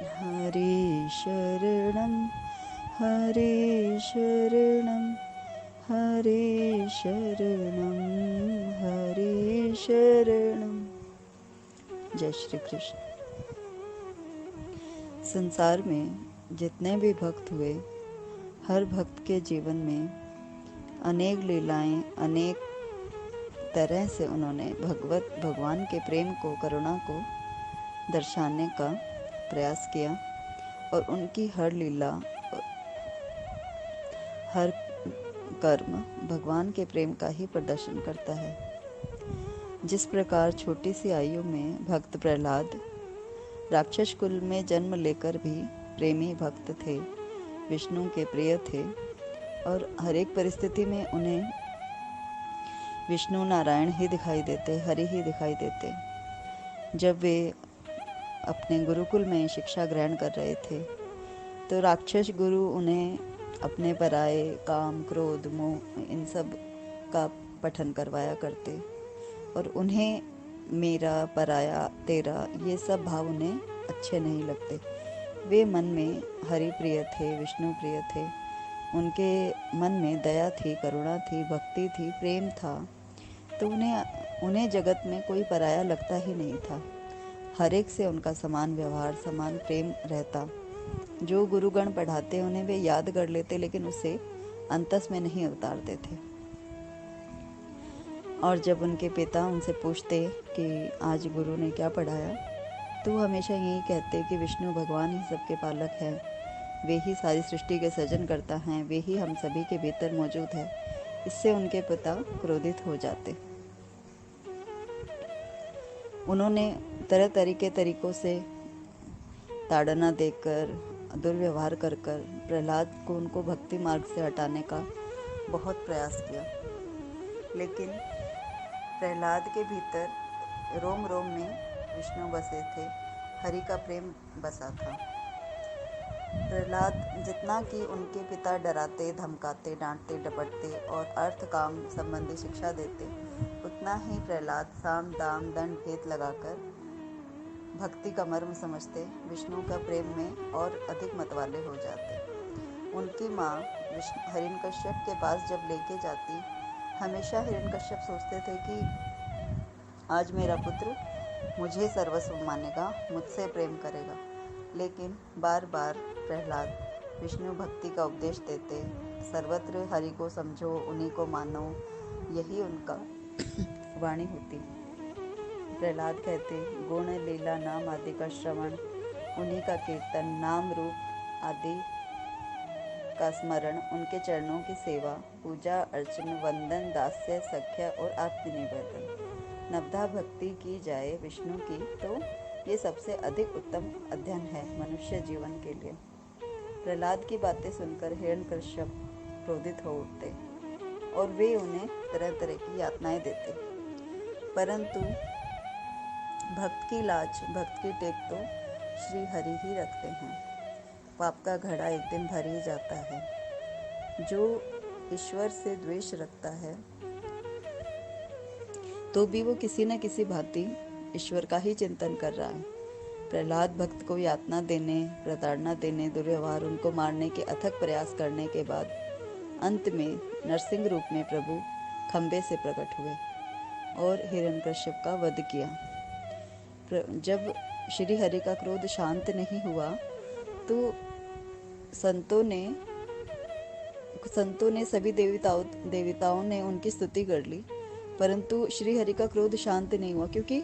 हरे शरणं हरे शरणं हरे शरणं हरे शरणं। जय श्री कृष्ण। संसार में जितने भी भक्त हुए, हर भक्त के जीवन में अनेक लीलाएं, अनेक तरह से उन्होंने भगवान के प्रेम को, करुणा को दर्शाने का प्रयास किया और उनकी हर लीला, हर कर्म भगवान के प्रेम का ही प्रदर्शन करता है। जिस प्रकार छोटी सी आयु में भक्त प्रहलाद राक्षस कुल में जन्म लेकर भी प्रेमी भक्त थे, विष्णु के प्रिय थे और हर एक परिस्थिति में उन्हें विष्णु नारायण ही दिखाई देते, हरि ही दिखाई देते। जब वे अपने गुरुकुल में शिक्षा ग्रहण कर रहे थे तो राक्षस गुरु उन्हें अपने पराये काम, क्रोध, मोह इन सब का पठन करवाया करते और उन्हें मेरा, पराया, तेरा ये सब भाव उन्हें अच्छे नहीं लगते। वे मन में हरि प्रिय थे, विष्णु प्रिय थे। उनके मन में दया थी, करुणा थी, भक्ति थी, प्रेम था। तो उन्हें जगत में कोई पराया लगता ही नहीं था। हर एक से उनका समान व्यवहार, समान प्रेम रहता। जो गुरुगण पढ़ाते उन्हें वे याद कर लेते, लेकिन उसे अंतस में नहीं उतारते थे। और जब उनके पिता उनसे पूछते कि आज गुरु ने क्या पढ़ाया, तो वो हमेशा यही कहते कि विष्णु भगवान ही सबके पालक हैं, वे ही सारी सृष्टि के सृजन करता हैं, वे ही हम सभी के भीतर मौजूद है। इससे उनके पिता क्रोधित हो जाते। उन्होंने तरह तरह के तरीकों से ताड़ना देकर, दुर्व्यवहार कर कर प्रहलाद को उनको भक्ति मार्ग से हटाने का बहुत प्रयास किया। लेकिन प्रहलाद के भीतर रोम रोम में विष्णु बसे थे, हरि का प्रेम बसा था। प्रहलाद जितना कि उनके पिता डराते, धमकाते, डांटते, डपटते और अर्थ काम संबंधी शिक्षा देते, उतना ही प्रहलाद साम, दाम, दंड, भेद लगाकर भक्ति का मर्म समझते, विष्णु का प्रेम में और अधिक मतवाले हो जाते। उनकी माँ हिरण्यकश्यप के पास जब लेके जाती, हमेशा हिरण्यकश्यप सोचते थे कि आज मेरा पुत्र मुझे सर्वस्व मानेगा, मुझसे प्रेम करेगा। लेकिन बार बार प्रहलाद विष्णु भक्ति का उपदेश देते, सर्वत्र हरि को समझो, उन्हीं को मानो, यही उनका वाणी होती। प्रहलाद कहते, गुण, लीला, नाम आदि का श्रवण, उन्हीं का कीर्तन, नाम रूप आदि का स्मरण, उनके चरणों की सेवा, पूजा अर्चन, वंदन, दास्य, सख्य और आत्मनिवेदन, नवधा भक्ति की जाए विष्णु की, तो ये सबसे अधिक उत्तम अध्ययन है मनुष्य जीवन के लिए। प्रहलाद की बातें सुनकर हिरण्यकश्यप क्रोधित हो उठते और वे उन्हें तरह तरह की यातनाएं देते। परंतु भक्त की लाज, भक्त की टेक तो श्री हरि ही रखते हैं। पाप का घड़ा एक दिन भर ही जाता है। जो ईश्वर से द्वेष रखता है तो भी वो किसी न किसी भांति ईश्वर का ही चिंतन कर रहा है। प्रहलाद भक्त को यातना देने, प्रताड़ना देने, दुर्व्यवहार, उनको मारने के अथक प्रयास करने के बाद अंत में नरसिंह रूप में प्रभु खंबे से प्रकट हुए और हिरण्यकश्यप का वध किया। जब श्री हरि का क्रोध शांत नहीं हुआ तो संतों ने सभी देवताओं ने उनकी स्तुति कर ली, परंतु श्री हरि का क्रोध शांत नहीं हुआ, क्योंकि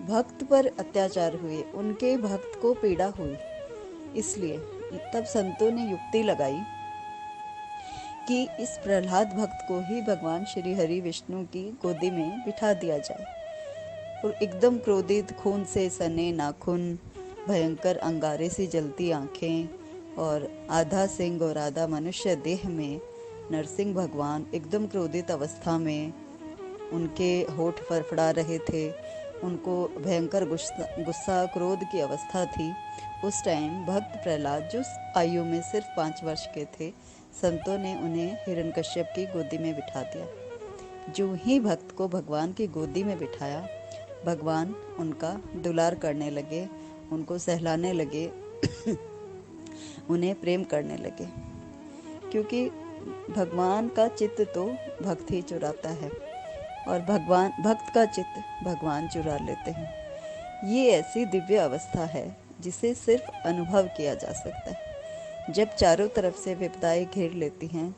भक्त पर अत्याचार हुए, उनके भक्त को पीड़ा हुई। इसलिए तब संतों ने युक्ति लगाई कि इस प्रहलाद भक्त को ही भगवान श्री हरि विष्णु की गोदी में बिठा दिया जाए। और एकदम क्रोधित, खून से सने नाखून, भयंकर अंगारे सी जलती आंखें और आधा सिंह और आधा मनुष्य देह में नरसिंह भगवान एकदम क्रोधित अवस्था में, उनके होठ फड़फड़ा रहे थे, उनको भयंकर गुस्सा, क्रोध की अवस्था थी। उस टाइम भक्त प्रहलाद, जो आयु में सिर्फ 5 वर्ष के थे, संतों ने उन्हें हिरण्यकश्यप की गोदी में बिठा दिया। जो ही भक्त को भगवान की गोदी में बिठाया, भगवान उनका दुलार करने लगे, उनको सहलाने लगे, उन्हें प्रेम करने लगे, क्योंकि भगवान का चित्त तो भक्त ही चुराता है और भक्त का चित्त भगवान चुरा लेते हैं। ये ऐसी दिव्य अवस्था है जिसे सिर्फ अनुभव किया जा सकता है। जब चारों तरफ से विपदाएं घेर लेती हैं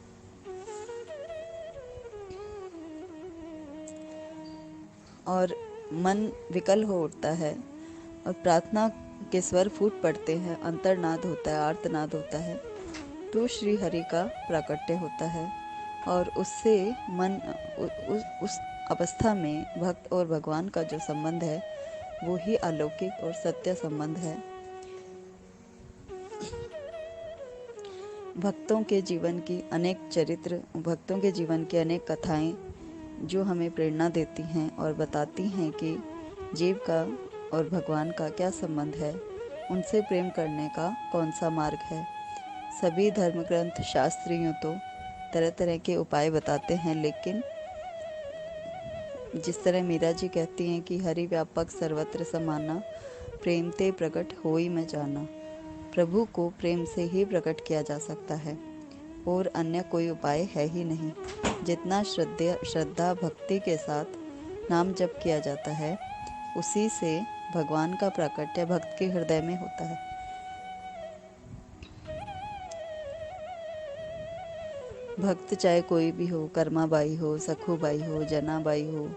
और मन विकल हो उठता है और प्रार्थना के स्वर फूट पड़ते हैं, अंतर्नाद होता है, आर्तनाद होता है, तो श्री हरि का प्राकट्य होता है और उससे मन उस अवस्था में भक्त और भगवान का जो संबंध है वो ही अलौकिक और सत्य संबंध है। भक्तों के जीवन की अनेक चरित्र, भक्तों के जीवन की अनेक कथाएं जो हमें प्रेरणा देती हैं और बताती हैं कि जीव का और भगवान का क्या संबंध है, उनसे प्रेम करने का कौन सा मार्ग है। सभी धर्म ग्रंथ शास्त्रियों तो तरह तरह के उपाय बताते हैं, लेकिन जिस तरह मीरा जी कहती हैं कि हरि व्यापक सर्वत्र समाना, प्रेम ते प्रकट होई मैं जाना। प्रभु को प्रेम से ही प्रकट किया जा सकता है और अन्य कोई उपाय है ही नहीं। जितना श्रद्धा भक्ति के साथ नाम जप किया जाता है, उसी से भगवान का प्राकट्य भक्त के हृदय में होता है। भक्त चाहे कोई भी हो, कर्माबाई हो, सखूबाई हो, जनाबाई हो,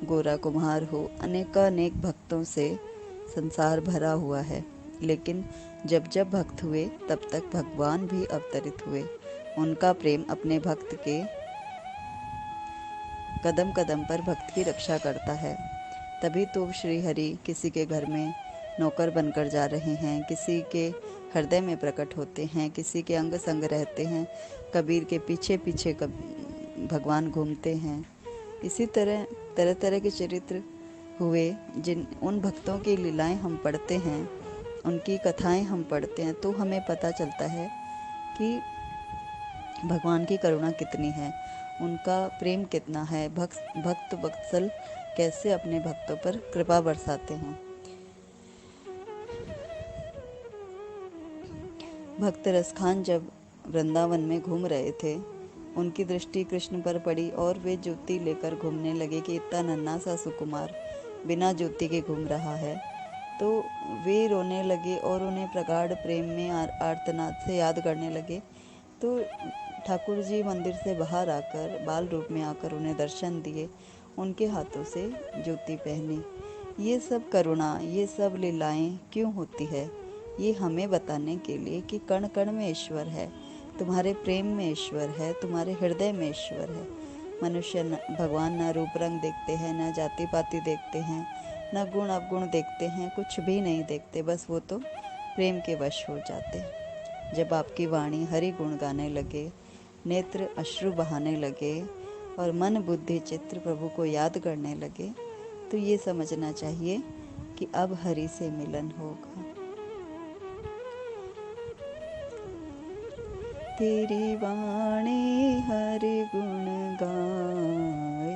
गोरा कुम्हार हो, अनेकानेक भक्तों से संसार भरा हुआ है, लेकिन जब जब भक्त हुए तब तक भगवान भी अवतरित हुए। उनका प्रेम अपने भक्त के कदम कदम पर भक्त की रक्षा करता है। तभी तो श्री हरि किसी के घर में नौकर बनकर जा रहे हैं, किसी के हृदय में प्रकट होते हैं, किसी के अंग संग रहते हैं, कबीर के पीछे पीछे भगवान घूमते हैं। इसी तरह तरह तरह के चरित्र हुए, जिन उन भक्तों की लीलाएं हम पढ़ते हैं, उनकी कथाएं हम पढ़ते हैं, तो हमें पता चलता है कि भगवान की करुणा कितनी है, उनका प्रेम कितना है, भक्त वत्सल कैसे अपने भक्तों पर कृपा बरसाते हैं। भक्त रसखान जब वृंदावन में घूम रहे थे, उनकी दृष्टि कृष्ण पर पड़ी और वे जूती लेकर घूमने लगे कि इतना नन्हा सा सुकुमार बिना जूती के घूम रहा है। तो वे रोने लगे और उन्हें प्रगाढ़ प्रेम में आर्तनाद से याद करने लगे। तो ठाकुर जी मंदिर से बाहर आकर, बाल रूप में आकर उन्हें दर्शन दिए, उनके हाथों से जूती पहनी। ये सब करुणा, ये सब लीलाएं क्यों होती है? ये हमें बताने के लिए कि कण कण में ईश्वर है, तुम्हारे प्रेम में ईश्वर है, तुम्हारे हृदय में ईश्वर है। मनुष्य भगवान न रूप रंग देखते हैं, न जाति पाति देखते हैं, न गुण अवगुण देखते हैं, कुछ भी नहीं देखते, बस वो तो प्रेम के वश हो जाते हैं। जब आपकी वाणी हरि गुण गाने लगे, नेत्र अश्रु बहाने लगे और मन बुद्धि चित्र प्रभु को याद करने लगे, तो ये समझना चाहिए कि अब हरि से मिलन होगा। तेरी वाणी हरि गुण गाए,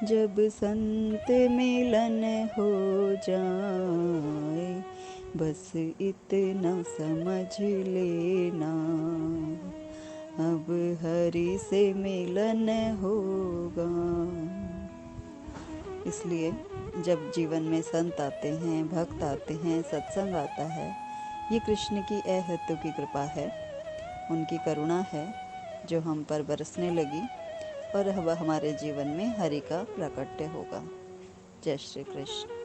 जब संत मिलन हो जाए, बस इतना समझ लेना, अब हरि से मिलन होगा। इसलिए जब जीवन में संत आते हैं, भक्त आते हैं, सत्संग आता है, ये कृष्ण की अहेतु की कृपा है, उनकी करुणा है जो हम पर बरसने लगी और अब हमारे जीवन में हरि का प्राकट्य होगा। जय श्री कृष्ण।